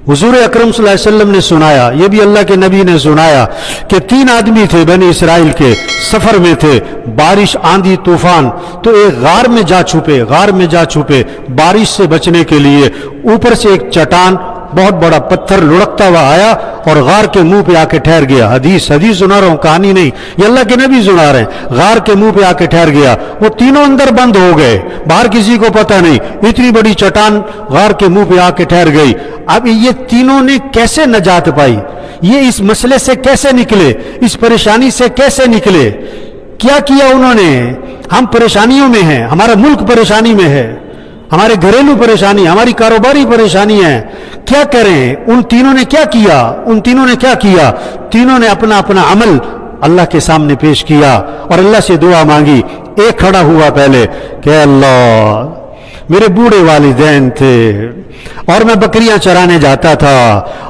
हुजूर अकरम सल्लल्लाहु अलैहि वसल्लम ने सुनाया, ये भी अल्लाह के नबी ने सुनाया कि 3 आदमी थे बनी इसराइल के, सफर में थे, बारिश आंधी तूफान, तो एक गार में जा छुपे बारिश से बचने के लिए। ऊपर से एक चट्टान बहुत बड़ा पत्थर लुढ़कता हुआ आया और गार के मुंह पे आके ठहर गया। हदीस सुना रहा हूं, कहानी नहीं, ये अल्लाह के नबी सुना रहे हैं। गार के मुंह पे आके ठहर गया, वो तीनों अंदर बंद हो गए, बाहर किसी को पता नहीं। इतनी बड़ी चट्टान गार के मुंह पे आके ठहर गई। अब ये तीनों ने कैसे नजात पाई, ये इस मसले से कैसे निकले, इस परेशानी से कैसे निकले, क्या किया उन्होंने? हम परेशानियों में हैं, हमारा मुल्क परेशानी में है, हमारे घरेलू परेशानी, हमारी कारोबारी परेशानी है, क्या करें? उन तीनों ने क्या किया? तीनों ने अपना अपना अमल अल्लाह के सामने पेश किया और अल्लाह से दुआ मांगी। एक खड़ा हुआ पहले कि अल्लाह, मेरे बूढ़े वालिदैन थे और मैं बकरियां चराने जाता था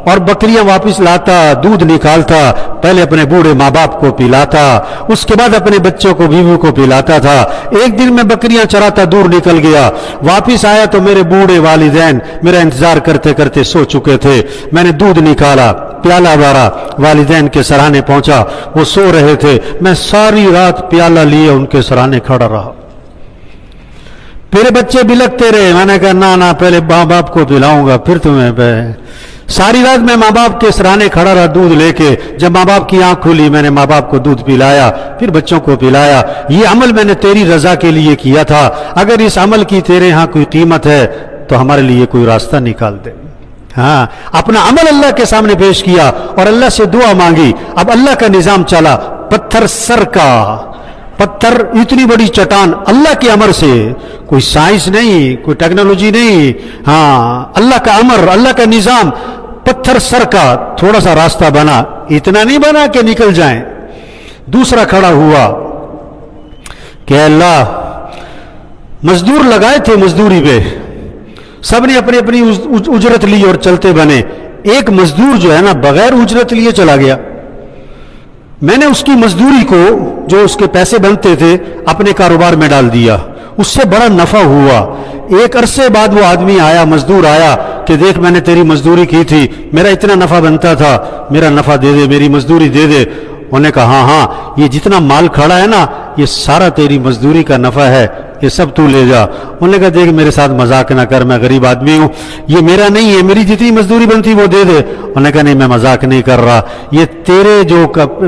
और बकरियां वापस लाता, दूध निकालता, पहले अपने बूढ़े माँ बाप को पिलाता, उसके बाद अपने बच्चों को, बीवी को पिलाता था। एक दिन मैं बकरियां चराता दूर निकल गया, वापस आया तो मेरे बूढ़े वालिदैन मेरा इंतजार करते करते सो चुके थे। मैंने दूध निकाला, प्याला भरा, वालिदैन के सराहने पहुंचा, वो सो रहे थे। मैं सारी रात प्याला लिए उनके सराहने खड़ा रहा। मेरे बच्चे बिलखते रहे, मैंने कहा ना पहले माँ बाप को पिलाऊंगा फिर तुम्हें पे। सारी रात मैं माँ बाप के सराहने खड़ा रहा दूध लेके। जब माँ बाप की आंख खुली, मैंने माँ बाप को दूध पिलाया, फिर बच्चों को पिलाया। ये अमल मैंने तेरी रजा के लिए किया था, अगर इस अमल की तेरे यहां कोई कीमत है तो हमारे लिए कोई रास्ता निकाल दे। हाँ, अपना अमल अल्लाह के सामने पेश किया और अल्लाह से दुआ मांगी। अब अल्लाह का निजाम चला, पत्थर सर का पत्थर, इतनी बड़ी चट्टान, अल्लाह के अमर से, कोई साइंस नहीं, कोई टेक्नोलॉजी नहीं, हाँ अल्लाह का अमर, अल्लाह का निजाम। पत्थर सर का, थोड़ा सा रास्ता बना, इतना नहीं बना कि निकल जाएं। दूसरा खड़ा हुआ कि अल्लाह, मजदूर लगाए थे मजदूरी पे, सबने अपनी अपनी उजरत ली और चलते बने। एक मजदूर जो है ना बगैर उजरत लिए चला गया। मैंने उसकी मजदूरी को, जो उसके पैसे बनते थे, अपने कारोबार में डाल दिया, उससे बड़ा नफा हुआ। एक अरसे बाद वो आदमी आया, मजदूर आया कि देख मैंने तेरी मजदूरी की थी, मेरा इतना नफा बनता था, मेरा नफा दे दे, मेरी मजदूरी दे दे। उन्होंने कहा हाँ, ये जितना माल खड़ा है ना, ये सारा तेरी मजदूरी का नफा है, ये सब तू ले जा। उन्होंने कहा देख मेरे साथ मजाक ना कर, मैं गरीब आदमी हूं, ये मेरा नहीं है, मेरी जितनी मजदूरी बनती वो दे दे। उन्होंने कहा नहीं, मैं मजाक नहीं कर रहा, ये तेरे जो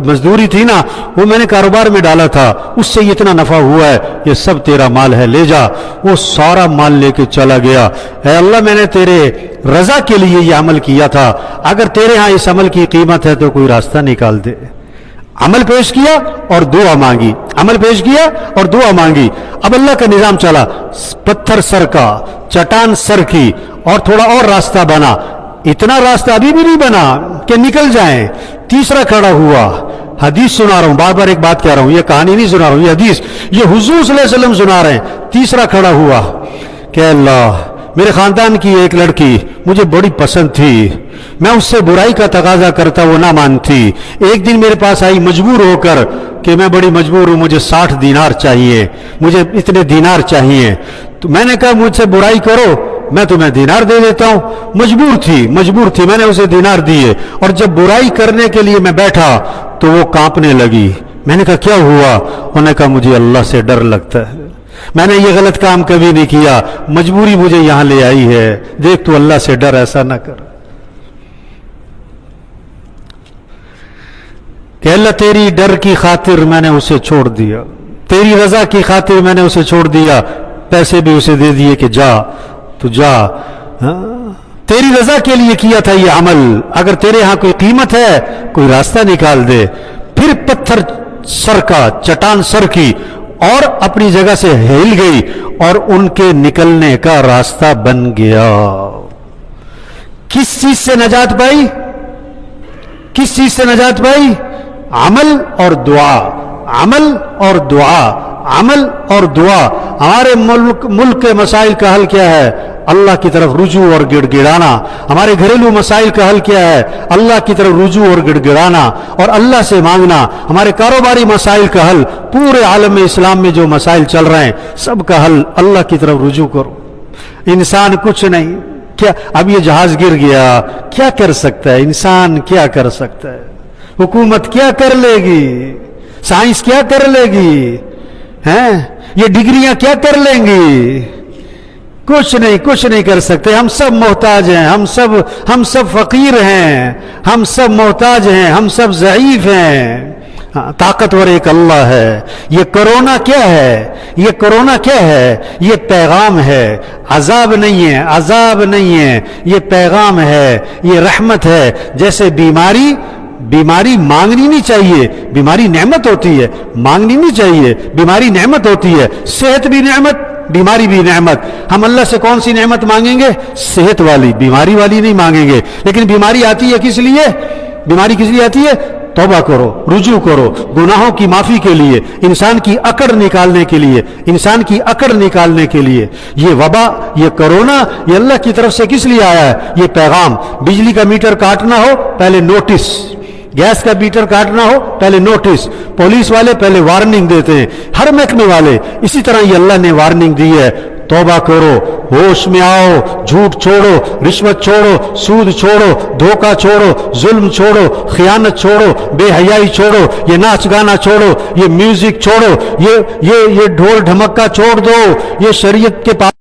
मजदूरी थी ना वो मैंने कारोबार में डाला था, उससे इतना नफा हुआ है, ये सब तेरा माल है, ले जा। वो सारा माल लेके चला गया। ऐ अल्लाह, मैंने तेरे रजा के लिए ये अमल किया था, अगर तेरे यहां इस अमल की कीमत है तो कोई रास्ता निकाल दे। अमल पेश किया और दुआ मांगी, अमल पेश किया और दुआ मांगी। अब अल्लाह का निजाम चला, पत्थर सर का, चट्टान सर की, और थोड़ा और रास्ता बना। इतना रास्ता अभी भी नहीं बना कि निकल जाएं। तीसरा खड़ा हुआ, हदीस सुना रहा हूं, बार बार एक बात कह रहा हूं, ये कहानी नहीं सुना रहा हूं, ये हदीस, ये हुजूर सल्लल्लाहु अलैहि वसल्लम सुना रहे हैं। तीसरा खड़ा हुआ कि अल्लाह, मेरे खानदान की एक लड़की मुझे बड़ी पसंद थी, मैं उससे बुराई का तकाजा करता, वो ना मानती। एक दिन मेरे पास आई मजबूर होकर कि मैं बड़ी मजबूर हूं, मुझे 60 दीनार चाहिए, मुझे इतने दीनार चाहिए। तो मैंने कहा मुझसे बुराई करो, मैं तुम्हें दीनार दे देता हूं। मजबूर थी, मैंने उसे दीनार दिए। और जब बुराई करने के लिए मैं बैठा तो वो कांपने लगी। मैंने कहा क्या हुआ? उन्होंने कहा मुझे अल्लाह से डर लगता है, मैंने ये गलत काम कभी नहीं किया, मजबूरी मुझे यहां ले आई है, देख तू अल्लाह से डर, ऐसा ना कर। कि अल्लाह तेरी डर की खातिर मैंने उसे छोड़ दिया, तेरी रजा की खातिर मैंने उसे छोड़ दिया, पैसे भी उसे दे दिए कि जा तू जा, तेरी रजा के लिए किया था ये अमल, अगर तेरे यहां कोई कीमत है कोई रास्ता निकाल दे। फिर पत्थर सर का, चट्टान सर की, और अपनी जगह से हिल गई और उनके निकलने का रास्ता बन गया। किस चीज से नजात पाई? किस चीज से नजात पाई? अमल और दुआ, अमल और दुआ, अमल और दुआ। हमारे मुल्क के मसाइल का हल क्या है? अल्लाह की तरफ रुजू और गिड़गिड़ाना। हमारे घरेलू मसाइल का हल क्या है? अल्लाह की तरफ रुजू और गिड़गिड़ाना और अल्लाह से मांगना। हमारे कारोबारी मसाइल का हल, पूरे आलम इस्लाम में जो मसाइल चल रहे हैं सब का हल अल्लाह की तरफ रुजू करो। इंसान कुछ नहीं, کیا اب یہ جہاز گر گیا، کیا کر سکتا ہے انسان؟ کیا کر سکتا ہے؟ حکومت کیا کر لے گی؟ سائنس کیا کر لے گی؟ ہیں یہ ڈگریاں کیا کر لیں گی؟ کچھ نہیں کر سکتے. ہم سب محتاج ہیں، ہم سب فقیر ہیں، ہم سب محتاج ہیں، ہم سب ضعیف ہیں. طاقتور ایک اللہ ہے. یہ کرونا کیا ہے؟ یہ کرونا کیا ہے؟ یہ پیغام ہے. عذاب نہیں ہے، عذاب نہیں ہے، یہ پیغام ہے، یہ رحمت ہے. جیسے بیماری مانگنی نہیں چاہیے، بیماری نعمت ہوتی ہے، مانگنی نہیں چاہیے، بیماری نعمت ہوتی ہے. صحت بھی نعمت، بیماری بھی نعمت. ہم اللہ سے کون سی نعمت مانگیں گے؟ صحت والی، بیماری والی نہیں مانگیں گے. لیکن بیماری آتی ہے کس لیے؟ بیماری کس لیے آتی ہے؟ توبہ کرو، رجوع کرو، گناہوں کی معافی کے لیے، انسان کی اکڑ نکالنے کے لیے، انسان کی اکڑ نکالنے کے لیے. یہ وبا، یہ کرونا، یہ اللہ کی طرف سے کس لیے آیا ہے؟ یہ پیغام. بجلی کا میٹر کاٹنا ہو پہلے نوٹس، گیس کا میٹر کاٹنا ہو پہلے نوٹس. پولیس والے پہلے وارننگ دیتے ہیں، ہر محکمے والے. اسی طرح یہ اللہ نے وارننگ دی ہے. توبہ کرو، ہوش میں آؤ، جھوٹ چھوڑو، رشوت چھوڑو، سود چھوڑو، دھوکہ چھوڑو، ظلم چھوڑو، خیانت چھوڑو، بے حیائی چھوڑو، یہ ناچ گانا چھوڑو، یہ میوزک چھوڑو، یہ ڈھول ڈھمکا چھوڑ دو، یہ شریعت کے پاس